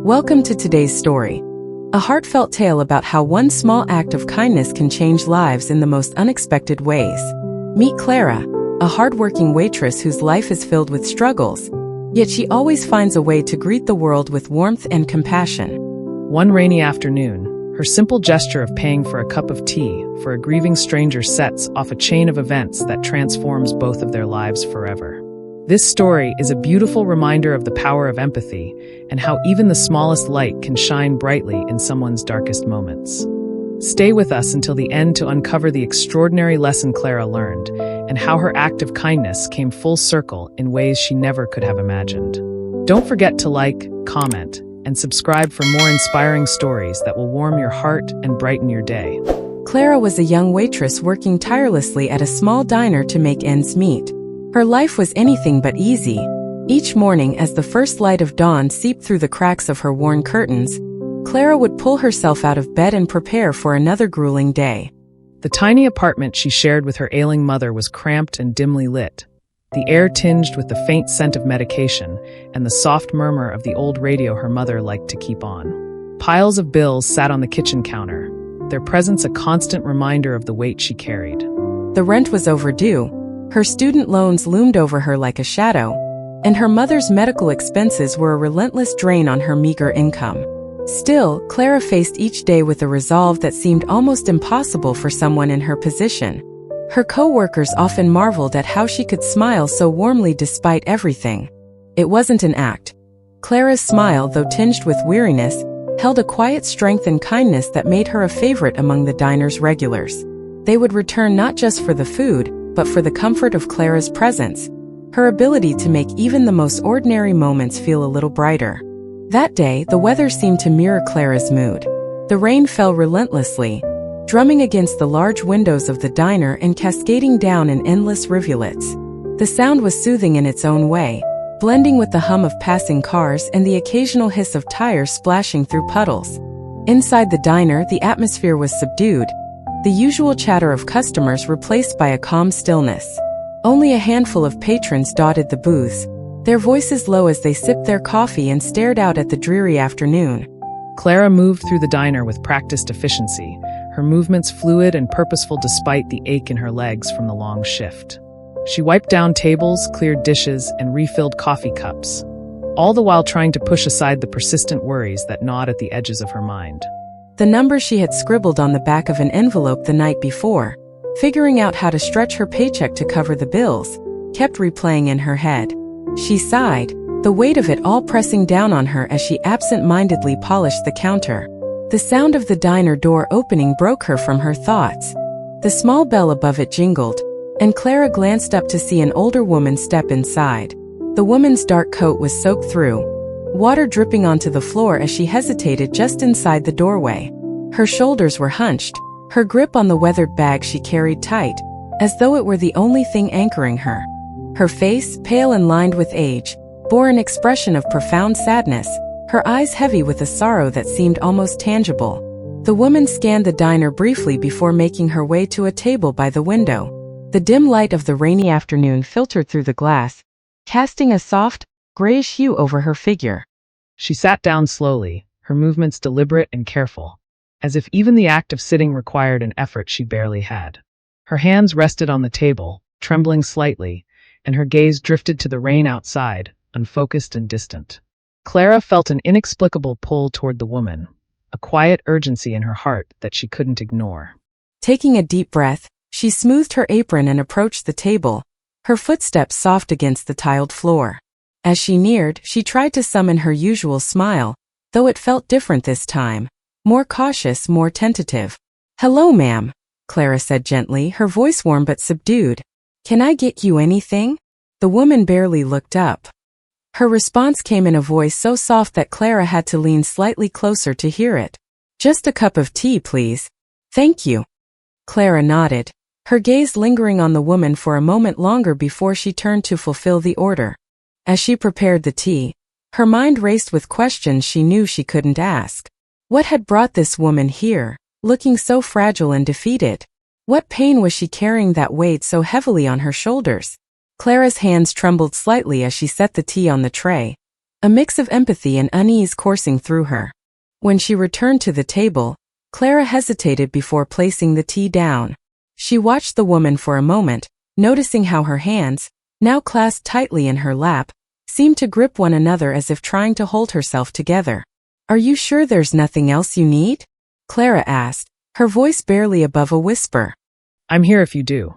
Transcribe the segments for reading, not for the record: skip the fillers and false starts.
Welcome to today's story, a heartfelt tale about how one small act of kindness can change lives in the most unexpected ways. Meet Clara, a hardworking waitress whose life is filled with struggles, yet she always finds a way to greet the world with warmth and compassion. One rainy afternoon, her simple gesture of paying for a cup of tea for a grieving stranger sets off a chain of events that transforms both of their lives forever. This story is a beautiful reminder of the power of empathy and how even the smallest light can shine brightly in someone's darkest moments. Stay with us until the end to uncover the extraordinary lesson Clara learned and how her act of kindness came full circle in ways she never could have imagined. Don't forget to like, comment, and subscribe for more inspiring stories that will warm your heart and brighten your day. Clara was a young waitress working tirelessly at a small diner to make ends meet. Her life was anything but easy. Each morning, as the first light of dawn seeped through the cracks of her worn curtains, Clara would pull herself out of bed and prepare for another grueling day. The tiny apartment she shared with her ailing mother was cramped and dimly lit, the air tinged with the faint scent of medication and the soft murmur of the old radio her mother liked to keep on. Piles of bills sat on the kitchen counter, their presence a constant reminder of the weight she carried. The rent was overdue. Her student loans loomed over her like a shadow, and her mother's medical expenses were a relentless drain on her meager income. Still, Clara faced each day with a resolve that seemed almost impossible for someone in her position. Her co-workers often marveled at how she could smile so warmly despite everything. It wasn't an act. Clara's smile, though tinged with weariness, held a quiet strength and kindness that made her a favorite among the diner's regulars. They would return not just for the food, but for the comfort of Clara's presence, her ability to make even the most ordinary moments feel a little brighter. That day, the weather seemed to mirror Clara's mood. The rain fell relentlessly, drumming against the large windows of the diner and cascading down in endless rivulets. The sound was soothing in its own way, blending with the hum of passing cars and the occasional hiss of tires splashing through puddles. Inside the diner, the atmosphere was subdued, the usual chatter of customers replaced by a calm stillness. Only a handful of patrons dotted the booths, their voices low as they sipped their coffee and stared out at the dreary afternoon. Clara moved through the diner with practiced efficiency, her movements fluid and purposeful despite the ache in her legs from the long shift. She wiped down tables, cleared dishes, and refilled coffee cups, all the while trying to push aside the persistent worries that gnawed at the edges of her mind. The number she had scribbled on the back of an envelope the night before, figuring out how to stretch her paycheck to cover the bills, kept replaying in her head. She sighed, the weight of it all pressing down on her as she absent-mindedly polished the counter. The sound of the diner door opening broke her from her thoughts. The small bell above it jingled, and Clara glanced up to see an older woman step inside. The woman's dark coat was soaked through, water dripping onto the floor as she hesitated just inside the doorway. Her shoulders were hunched, her grip on the weathered bag she carried tight, as though it were the only thing anchoring her. Her face, pale and lined with age, bore an expression of profound sadness, her eyes heavy with a sorrow that seemed almost tangible. The woman scanned the diner briefly before making her way to a table by the window. The dim light of the rainy afternoon filtered through the glass, casting a soft, grayish hue over her figure. She sat down slowly, her movements deliberate and careful, as if even the act of sitting required an effort she barely had. Her hands rested on the table, trembling slightly, and her gaze drifted to the rain outside, unfocused and distant. Clara felt an inexplicable pull toward the woman, a quiet urgency in her heart that she couldn't ignore. Taking a deep breath, she smoothed her apron and approached the table, her footsteps soft against the tiled floor. As she neared, she tried to summon her usual smile, though it felt different this time, more cautious, more tentative. "Hello, ma'am," Clara said gently, her voice warm but subdued. "Can I get you anything?" The woman barely looked up. Her response came in a voice so soft that Clara had to lean slightly closer to hear it. "Just a cup of tea, please." "Thank you." Clara nodded, her gaze lingering on the woman for a moment longer before she turned to fulfill the order. As she prepared the tea, her mind raced with questions she knew she couldn't ask. What had brought this woman here, looking so fragile and defeated? What pain was she carrying that weighed so heavily on her shoulders? Clara's hands trembled slightly as she set the tea on the tray, a mix of empathy and unease coursing through her. When she returned to the table, Clara hesitated before placing the tea down. She watched the woman for a moment, noticing how her hands, now clasped tightly in her lap, seemed to grip one another as if trying to hold herself together. "Are you sure there's nothing else you need?" Clara asked, her voice barely above a whisper. "I'm here if you do."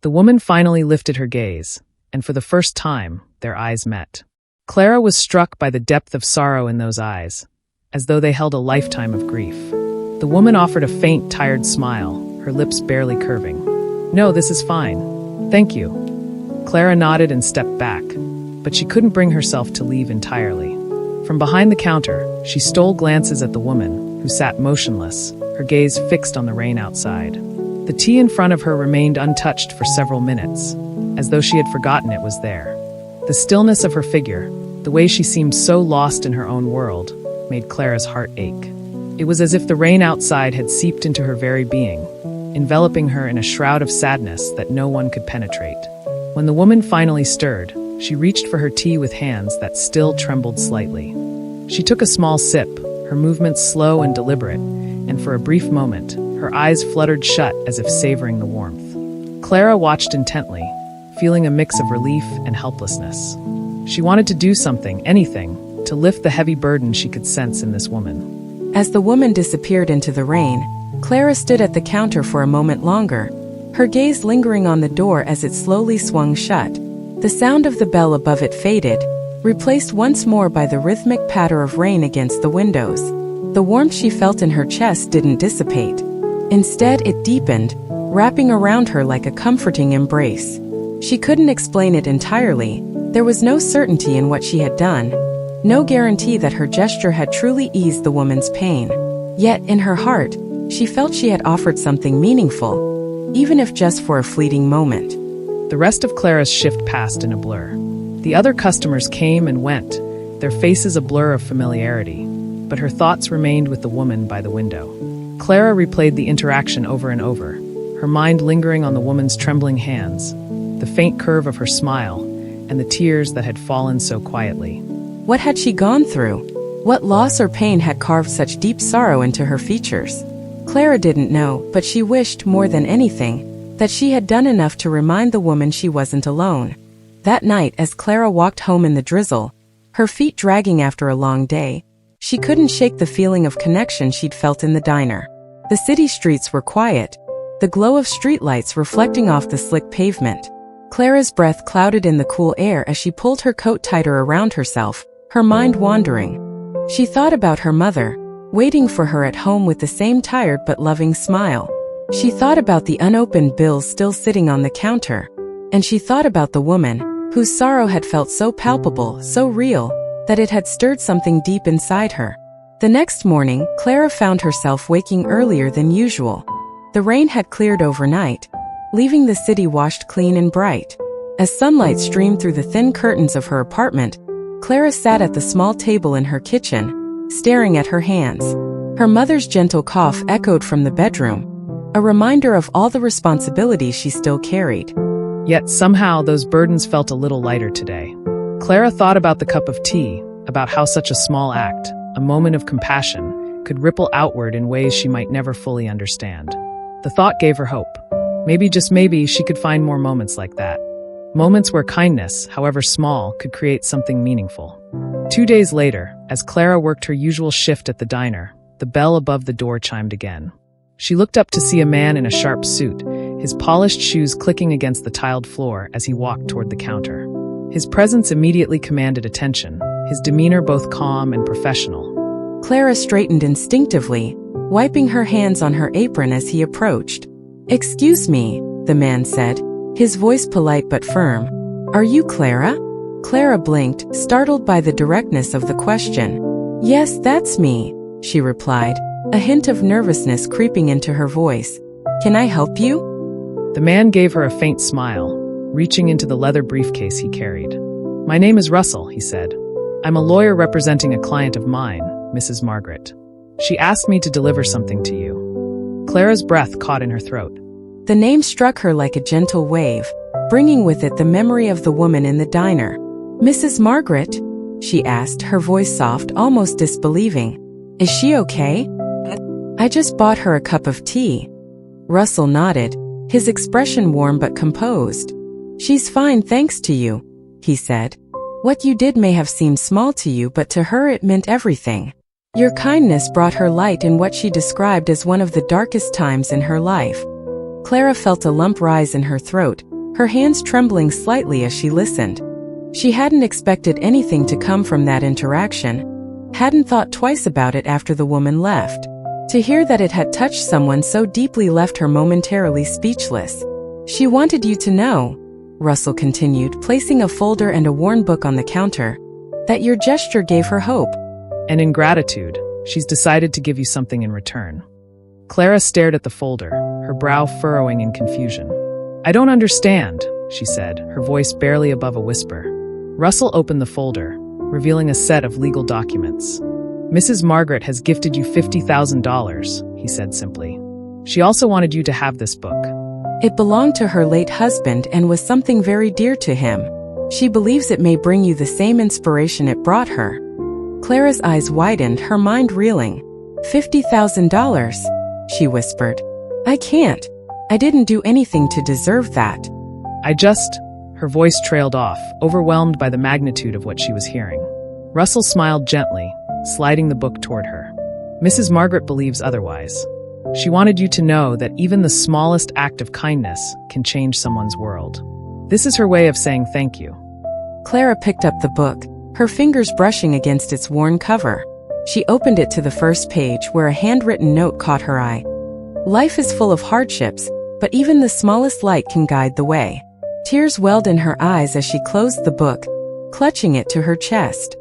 The woman finally lifted her gaze, and for the first time, their eyes met. Clara was struck by the depth of sorrow in those eyes, as though they held a lifetime of grief. The woman offered a faint, tired smile, her lips barely curving. "No, this is fine. Thank you." Clara nodded and stepped back, but she couldn't bring herself to leave entirely. From behind the counter, she stole glances at the woman, who sat motionless, her gaze fixed on the rain outside. The tea in front of her remained untouched for several minutes, as though she had forgotten it was there. The stillness of her figure, the way she seemed so lost in her own world, made Clara's heart ache. It was as if the rain outside had seeped into her very being, enveloping her in a shroud of sadness that no one could penetrate. When the woman finally stirred, she reached for her tea with hands that still trembled slightly. She took a small sip, her movements slow and deliberate, and for a brief moment, her eyes fluttered shut as if savoring the warmth. Clara watched intently, feeling a mix of relief and helplessness. She wanted to do something, anything, to lift the heavy burden she could sense in this woman. As the woman disappeared into the rain, Clara stood at the counter for a moment longer, her gaze lingering on the door as it slowly swung shut. The sound of the bell above it faded, replaced once more by the rhythmic patter of rain against the windows. The warmth she felt in her chest didn't dissipate. Instead, it deepened, wrapping around her like a comforting embrace. She couldn't explain it entirely. There was no certainty in what she had done, no guarantee that her gesture had truly eased the woman's pain. Yet, in her heart, she felt she had offered something meaningful, even if just for a fleeting moment. The rest of Clara's shift passed in a blur. The other customers came and went, their faces a blur of familiarity, but her thoughts remained with the woman by the window. Clara replayed the interaction over and over, her mind lingering on the woman's trembling hands, the faint curve of her smile, and the tears that had fallen so quietly. What had she gone through? What loss or pain had carved such deep sorrow into her features? Clara didn't know, but she wished, more than anything, that she had done enough to remind the woman she wasn't alone. That night, as Clara walked home in the drizzle, her feet dragging after a long day, she couldn't shake the feeling of connection she'd felt in the diner. The city streets were quiet, the glow of streetlights reflecting off the slick pavement. Clara's breath clouded in the cool air as she pulled her coat tighter around herself, her mind wandering. She thought about her mother, waiting for her at home with the same tired but loving smile. She thought about the unopened bills still sitting on the counter. And she thought about the woman, whose sorrow had felt so palpable, so real, that it had stirred something deep inside her. The next morning, Clara found herself waking earlier than usual. The rain had cleared overnight, leaving the city washed clean and bright. As sunlight streamed through the thin curtains of her apartment, Clara sat at the small table in her kitchen, staring at her hands. Her mother's gentle cough echoed from the bedroom, a reminder of all the responsibilities she still carried. Yet somehow those burdens felt a little lighter today. Clara thought about the cup of tea, about how such a small act, a moment of compassion, could ripple outward in ways she might never fully understand. The thought gave her hope. Maybe, just maybe, she could find more moments like that. Moments where kindness, however small, could create something meaningful. 2 days later, as Clara worked her usual shift at the diner, the bell above the door chimed again. She looked up to see a man in a sharp suit, his polished shoes clicking against the tiled floor as he walked toward the counter. His presence immediately commanded attention, his demeanor both calm and professional. Clara straightened instinctively, wiping her hands on her apron as he approached. "Excuse me," the man said, his voice polite but firm. "Are you Clara?" Clara blinked, startled by the directness of the question. "Yes, that's me," she replied, a hint of nervousness creeping into her voice. "Can I help you?" The man gave her a faint smile, reaching into the leather briefcase he carried. "My name is Russell," he said. "I'm a lawyer representing a client of mine, Mrs. Margaret. She asked me to deliver something to you." Clara's breath caught in her throat. The name struck her like a gentle wave, bringing with it the memory of the woman in the diner. "Mrs. Margaret?" she asked, her voice soft, almost disbelieving. Is she okay? I just bought her a cup of tea. Russell nodded, his expression warm but composed. She's fine thanks to you, he said. What you did may have seemed small to you, but to her it meant everything. Your kindness brought her light in what she described as one of the darkest times in her life. Clara felt a lump rise in her throat, her hands trembling slightly as she listened. She hadn't expected anything to come from that interaction, hadn't thought twice about it after the woman left. To hear that it had touched someone so deeply left her momentarily speechless. She wanted you to know, Russell continued, placing a folder and a worn book on the counter, that your gesture gave her hope. And in gratitude, she's decided to give you something in return. Clara stared at the folder, her brow furrowing in confusion. I don't understand, she said, her voice barely above a whisper. Russell opened the folder, revealing a set of legal documents. Mrs. Margaret has gifted you $50,000, he said simply. She also wanted you to have this book. It belonged to her late husband and was something very dear to him. She believes it may bring you the same inspiration it brought her. Clara's eyes widened, her mind reeling. $50,000, she whispered. I can't. I didn't do anything to deserve that. Her voice trailed off, overwhelmed by the magnitude of what she was hearing. Russell smiled gently, sliding the book toward her. Mrs. Margaret believes otherwise. She wanted you to know that even the smallest act of kindness can change someone's world. This is her way of saying thank you. Clara picked up the book, her fingers brushing against its worn cover. She opened it to the first page where a handwritten note caught her eye. Life is full of hardships, but even the smallest light can guide the way. Tears welled in her eyes as she closed the book, clutching it to her chest.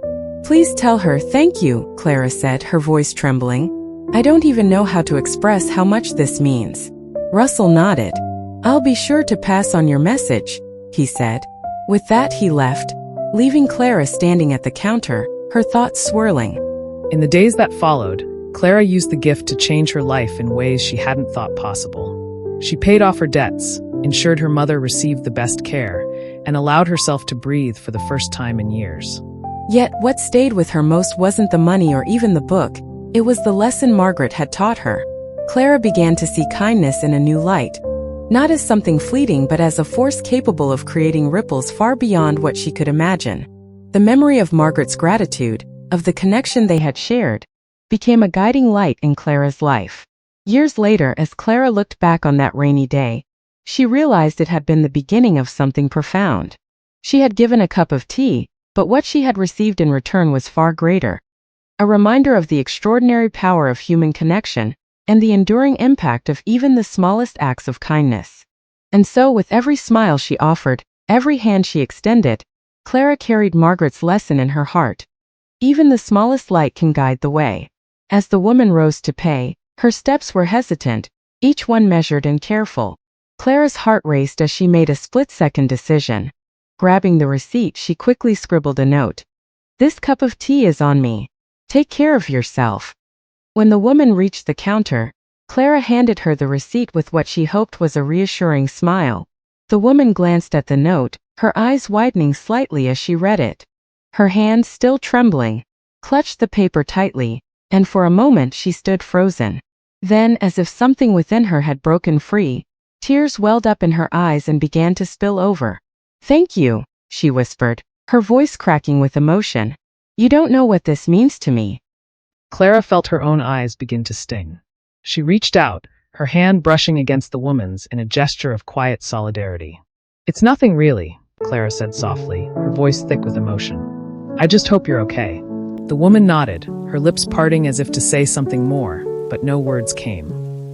Please tell her thank you, Clara said, her voice trembling. I don't even know how to express how much this means. Russell nodded. I'll be sure to pass on your message, he said. With that he left, leaving Clara standing at the counter, her thoughts swirling. In the days that followed, Clara used the gift to change her life in ways she hadn't thought possible. She paid off her debts, ensured her mother received the best care, and allowed herself to breathe for the first time in years. Yet what stayed with her most wasn't the money or even the book, it was the lesson Margaret had taught her. Clara began to see kindness in a new light, not as something fleeting but as a force capable of creating ripples far beyond what she could imagine. The memory of Margaret's gratitude, of the connection they had shared, became a guiding light in Clara's life. Years later, as Clara looked back on that rainy day, she realized it had been the beginning of something profound. She had given a cup of tea, but what she had received in return was far greater. A reminder of the extraordinary power of human connection and the enduring impact of even the smallest acts of kindness. And so, with every smile she offered, every hand she extended, Clara carried Margaret's lesson in her heart. Even the smallest light can guide the way. As the woman rose to pay, her steps were hesitant, each one measured and careful. Clara's heart raced as she made a split-second decision. Grabbing the receipt, she quickly scribbled a note. This cup of tea is on me. Take care of yourself. When the woman reached the counter, Clara handed her the receipt with what she hoped was a reassuring smile. The woman glanced at the note, her eyes widening slightly as she read it. Her hand, still trembling, clutched the paper tightly, and for a moment she stood frozen. Then, as if something within her had broken free, tears welled up in her eyes and began to spill over. Thank you, she whispered, her voice cracking with emotion. You don't know what this means to me. Clara felt her own eyes begin to sting. She reached out, her hand brushing against the woman's in a gesture of quiet solidarity. It's nothing really, Clara said softly, her voice thick with emotion. I just hope you're okay. The woman nodded, her lips parting as if to say something more, but no words came.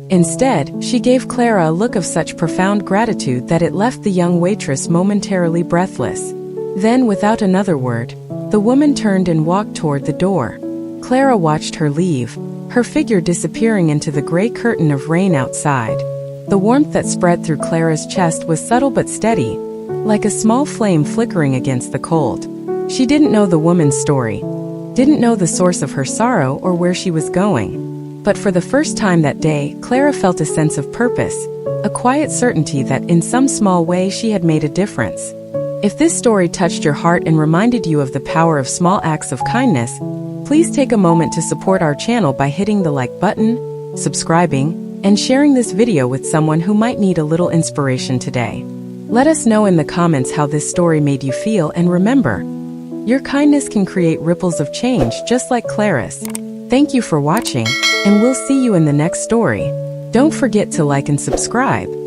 Instead, she gave Clara a look of such profound gratitude that it left the young waitress momentarily breathless. Then, without another word, the woman turned and walked toward the door. Clara watched her leave, her figure disappearing into the gray curtain of rain outside. The warmth that spread through Clara's chest was subtle but steady, like a small flame flickering against the cold. She didn't know the woman's story, didn't know the source of her sorrow or where she was going. But for the first time that day, Clara felt a sense of purpose, a quiet certainty that in some small way she had made a difference. If this story touched your heart and reminded you of the power of small acts of kindness, please take a moment to support our channel by hitting the like button, subscribing, and sharing this video with someone who might need a little inspiration today. Let us know in the comments how this story made you feel, and remember, your kindness can create ripples of change just like Clara's. Thank you for watching, and we'll see you in the next story. Don't forget to like and subscribe.